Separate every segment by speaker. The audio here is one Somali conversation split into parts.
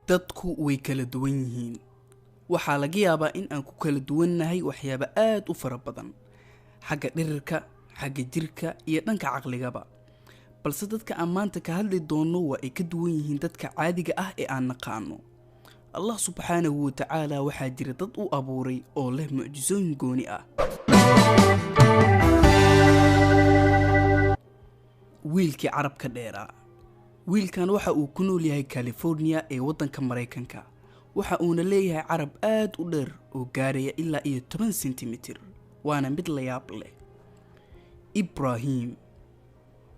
Speaker 1: dadku way kala duwan yihiin. waxaa laga yaabaa in aan ku kala duwannahay waxyaabo aad u fara badan xagga dhirirka, xagga jirka iyo dhanka caqligaba. balse dadka aan maanta ka hadli doono waa ay ka duwan yihiin dadka caadiga ah ee aan naqaano. Allah subxaanahu wa tacaala waxaa jira dad u abuuray oo leh mucjisooyin gooni ah. wiilkii carabka dheeraa. wiilkan waxa uu ku nool yahay California ee waddanka Mareykanka. waxa uuna leeyahay carab aad u dheer oo gaaraya ilaa 10 sentimitir, waana mid la yaab leh. Ibrahim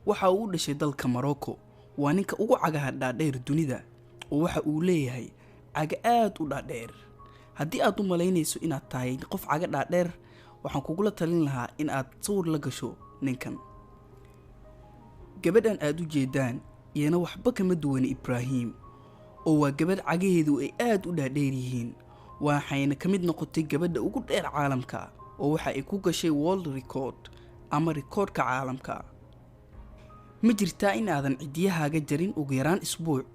Speaker 1: waxa uu u dhashay dalka Morocco. waa ninka ugu cagaha dhaadheer dunida oo waxa uu leeyahay caga aad u dhaadheer. haddii aad u malaynayso inaad tahay qof caga dhaadheer, waxaan kugula talin lahaa in aad sawir la gasho ninkan. gabadhan aad u jeedaan iyana waxba kama duwana Ibrahim, oo waa gabadh cagaheedu ay aad u dhaadheer yihiin, waxayna ka mid noqotay gabadha ugu dheer caalamka oo waxa ay ku gashay world record ama rikoodhka caalamka. ma jirtaa in aadan cidiyahaaga jarin ugu yaraan isbuuc?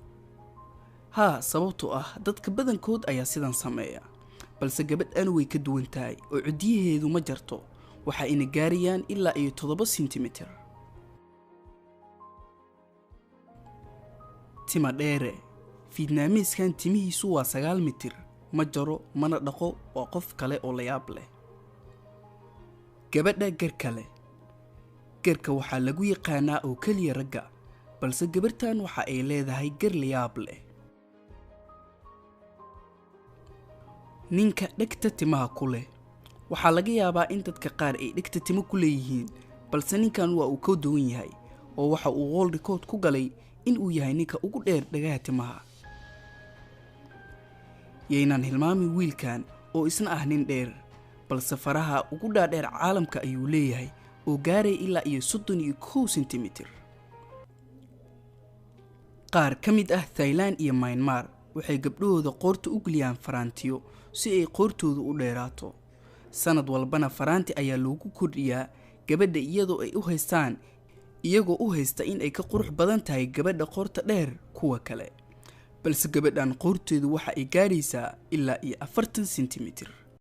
Speaker 1: haa, sababtoo ah dadka badankood ayaa sidan sameeya, balse gabadhan way ka duwan tahay oo cidiyaheedu ma jarto, waxa ayna gaarayaan ilaa 7 sentimitir. tima dheere. Vietnamese-kan timihiisu waa 9 mitir, ma jaro mana dhaqo, waa qof kale oo la yaab leh. gabadha garka leh. garka waxaa lagu yaqaanaa oo keliya ragga, balse gabartan waxa ay leedahay gar la yaab leh. ninka dhegta timaha ku leh. waxaa laga yaabaa in dadka qaar ay dhegta timo ku leeyihiin, balse ninkan waa uu ka duwan yahay oo waxa uu world record ku galay in uu yahay ninka ugu dheer dhagaha timaha. yaynaan hilmaamin wiilkan oo isna ah nin dheer, balse faraha ugu dhaadheer caalamka ayuu leeyahay oo gaaray ilaa 31 sentimitir. qaar ka mid ah Thailand iyo Myanmar waxay gabdhahooda qoorta u geliyaan faraantiyo si ay qoortooda u dheeraato. sanad walbana faraanti ayaa loogu kordhiyaa gabadha iyagoo u haysta in ay ka qurux badan tahay gabadha qoorta dheer kuwa kale, balse gabadhan qoorteedu waxa ay gaaraysaa ilaa 40 sentimitir.